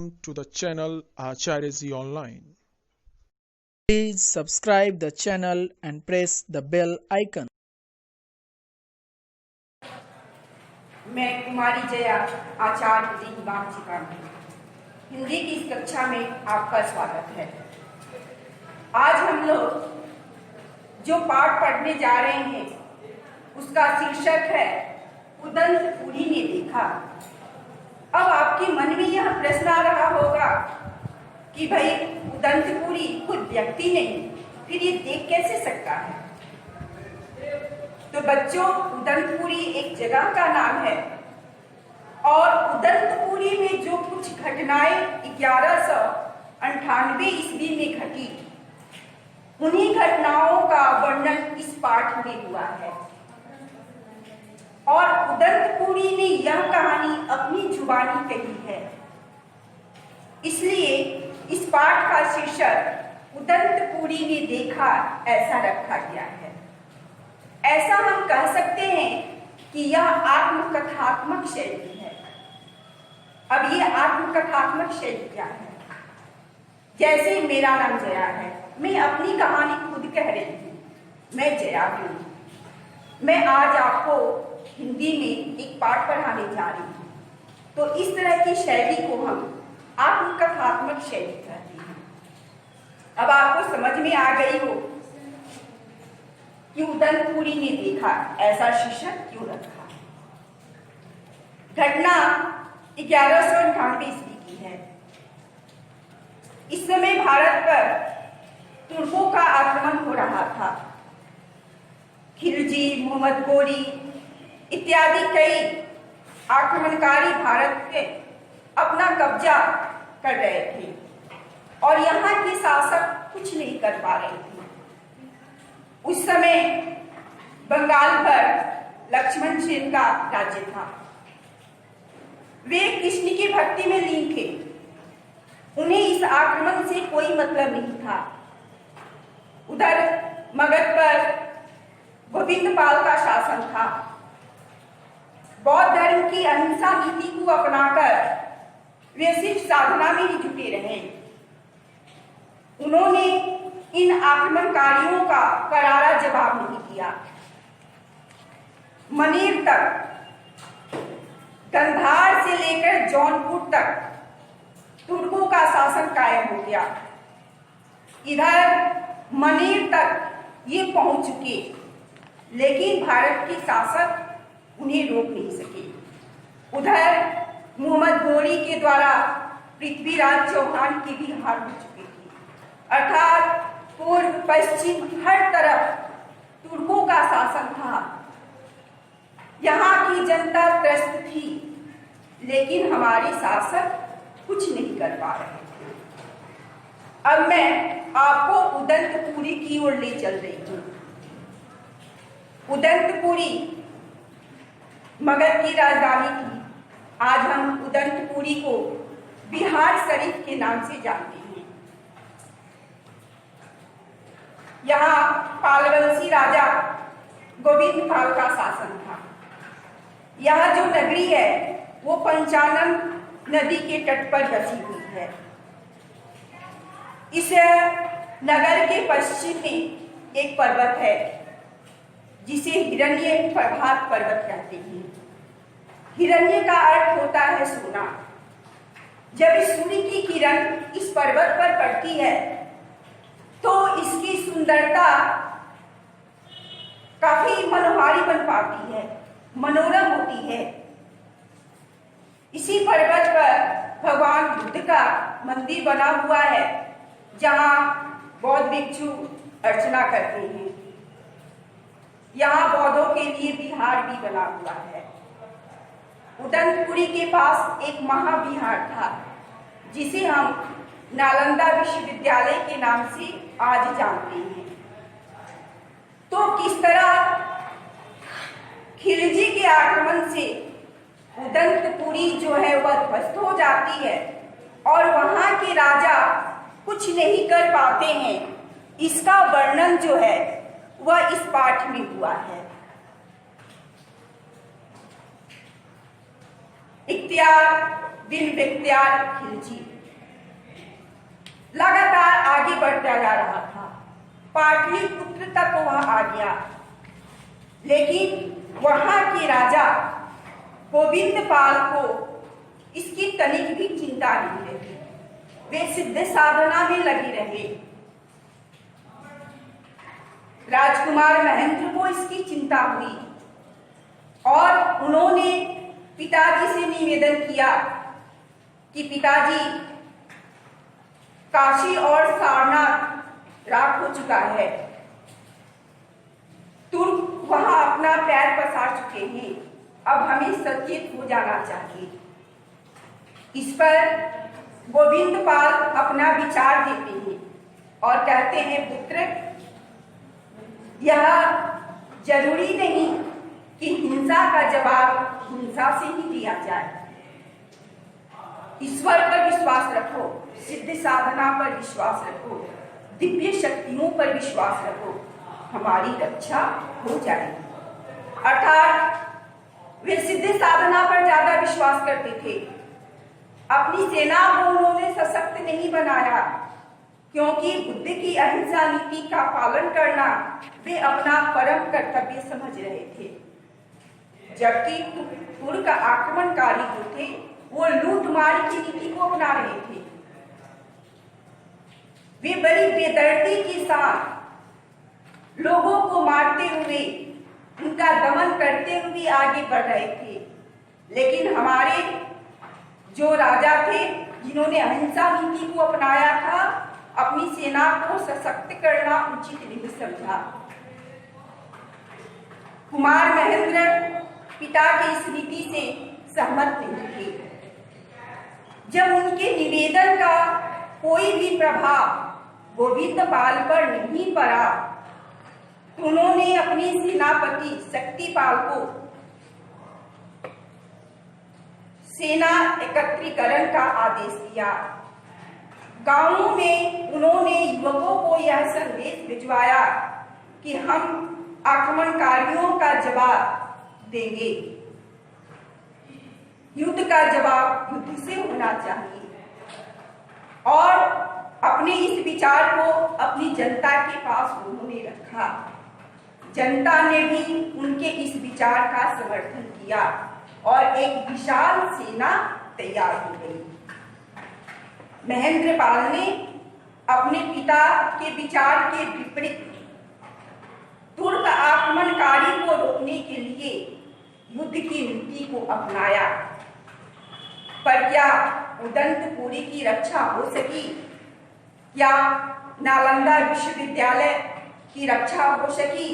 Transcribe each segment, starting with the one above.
to the channel Acharya Ji Online. Please subscribe the channel and press the bell icon. मैं कुमारी जया आचार्य जी हिमांशिका हिंदी की इस कक्षा में आपका स्वागत है। आज हम लोग जो पाठ पढ़ने जा रहे हैं उसका शीर्षक है उदंतपुरी ने देखा। अब आपके मन में यह प्रश्न आ रहा होगा कि भाई उदंतपुरी खुद व्यक्ति नहीं, फिर ये देख कैसे सकता है। तो बच्चों, उदंतपुरी एक जगह का नाम है और उदंतपुरी में जो कुछ घटनाएं 1198 ईस्वी में घटी, उन्हीं घटनाओं का वर्णन इस पाठ में हुआ है। और उदंतपुरी ने यह कहानी अपनी जुबानी कही है, इसलिए इस पाठ का शीर्षक उदंतपुरी ने देखा ऐसा रखा गया है। ऐसा हम कह सकते हैं कि यह आत्मकथात्मक शैली है। अब ये आत्मकथात्मक शैली क्या है? जैसे मेरा नाम जया है, मैं अपनी कहानी खुद कह रही हूँ, मैं जया हूँ। मैं आज आपको हिंदी में एक पाठ पढ़ाने जा रही हूँ, तो इस तरह की शैली को हम आत्मकथात्मक शैली कहते हैं। अब आपको समझ में आ गई हो कि उदंतपुरी ने देखा ऐसा शीर्षक क्यों रखा। घटना 1198 ईस्वी की है। इस समय भारत पर तुर्कों का आक्रमण हो रहा था। खिलजी, मोहम्मद गोरी इत्यादि कई आक्रमणकारी भारत पे अपना कब्जा कर रहे थे और यहाँ के शासक कुछ नहीं कर पा रहे थे। उस समय बंगाल पर लक्ष्मण सेन का राज्य था। वे कृष्ण की भक्ति में लीन थे। उन्हें इस आक्रमण से कोई मतलब नहीं था। उधर मगध पर गोविंद पाल का शासन था। बौद्ध धर्म की अहिंसा नीति को अपनाकर वे सिर्फ साधना में ही जुटे रहे। उन्होंने इन आक्रमणकारियों का करारा जवाब नहीं दिया। मनेर तक, गंधार से लेकर जौनपुर तक तुर्कों का शासन कायम हो गया। इधर मनेर तक ये पहुंच चुके, लेकिन भारत के शासक उन्हें रोक नहीं सके। उधर मोहम्मद गोरी के द्वारा पृथ्वीराज चौहान की भी हार हो चुकी थी। अर्थात पूर्व पश्चिम हर तरफ तुर्कों का शासन था। यहाँ की जनता त्रस्त थी, लेकिन हमारे शासक कुछ नहीं कर पा रहे थे। अब मैं आपको उदंतपुरी की ओर ले चल रही हूँ। उदंतपुरी मगध की राजधानी थी। आज हम उदंतपुरी को बिहार शरीफ के नाम से जानते हैं। यहाँ पालवंशी राजा गोविंद पाल का शासन था। यहाँ जो नगरी है वो पंचानन नदी के तट पर बसी हुई है। इस नगर के पश्चिम में एक पर्वत है जिसे हिरण्य प्रभात पर्वत कहते हैं। हिरण्य का अर्थ होता है सोना। जब सूर्य की किरण इस पर्वत पर पड़ती है तो इसकी सुंदरता काफी मनोहारी बन पाती है, मनोरम होती है। इसी पर्वत पर भगवान बुद्ध का मंदिर बना हुआ है, जहां बौद्ध भिक्षु अर्चना करते हैं। यहाँ बौद्धों के लिए विहार भी बना हुआ है। उदंतपुरी के पास एक महाविहार था, जिसे हम नालंदा विश्वविद्यालय के नाम से आज जानते हैं। तो किस तरह खिलजी के आक्रमण से उदंतपुरी जो है वह ध्वस्त हो जाती है और वहां के राजा कुछ नहीं कर पाते हैं, इसका वर्णन जो है वह इस पाठ में हुआ है। इख्तियार बिन बख्तियार खिलजी। लगातार आगे बढ़ता जा रहा था। पाटलिपुत्र तक वह आ गया, लेकिन वहां के राजा गोविंदपाल को इसकी तनिक भी चिंता नहीं रही। वे सिद्ध साधना में लगे रहे। राजकुमार महेंद्र को इसकी चिंता हुई और उन्होंने पिताजी से निवेदन किया कि पिताजी, काशी और सारनाथ राख हो चुका है, तुर्क वहां अपना पैर पसार चुके हैं, अब हमें सचेत हो जाना चाहिए। इस पर गोविंदपाल अपना विचार देते हैं और कहते हैं, पुत्र, यह जरूरी नहीं कि हिंसा का जवाब हिंसा से ही दिया जाए। ईश्वर पर विश्वास रखो, सिद्ध साधना पर विश्वास रखो, दिव्य शक्तियों पर विश्वास रखो, हमारी रक्षा हो जाएगी। अर्थात वे सिद्ध साधना पर ज्यादा विश्वास करते थे। अपनी सेना को उन्होंने सशक्त नहीं बनाया, क्योंकि बुद्ध की अहिंसा नीति का पालन करना वे अपना परम कर्तव्य समझ रहे थे। जबकि तुर्क आक्रमणकारी जो थे वो लूटमारी की नीति को अपना रहे थे। वे बड़ी बेदर्दी के साथ लोगों को मारते हुए, उनका दमन करते हुए आगे बढ़ रहे थे। लेकिन हमारे जो राजा थे, जिन्होंने अहिंसा नीति को अपनाया था, अपनी सेना को सशक्त करना उचित नहीं समझा। कुमार महेंद्र पिता की इस नीति से सहमत नहीं थे। जब उनके निवेदन का कोई भी प्रभाव गोविंदपाल पर नहीं पड़ा, तो उन्होंने अपने सेनापति शक्तिपाल को सेना एकत्रीकरण का आदेश दिया। गांवों में उन्होंने युवकों को यह संदेश भिजवाया कि हम आक्रमणकारियों का जवाब देंगे। युद्ध का जवाब युद्ध से होना चाहिए। और अपने इस विचार को अपनी जनता के पास उन्होंने रखा। जनता ने भी उनके इस विचार का समर्थन किया और एक विशाल सेना तैयार हो गई। महेंद्रपाल ने अपने पिता के विचार के विपरीत तुर्क आक्रमणकारी को रोकने के लिए युद्ध की नीति को अपनाया। पर क्या उदंतपुरी की रक्षा हो सकी? क्या नालंदा विश्वविद्यालय की रक्षा हो सकी?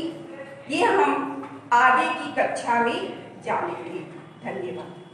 ये हम आगे की कक्षा में जानेंगे। धन्यवाद।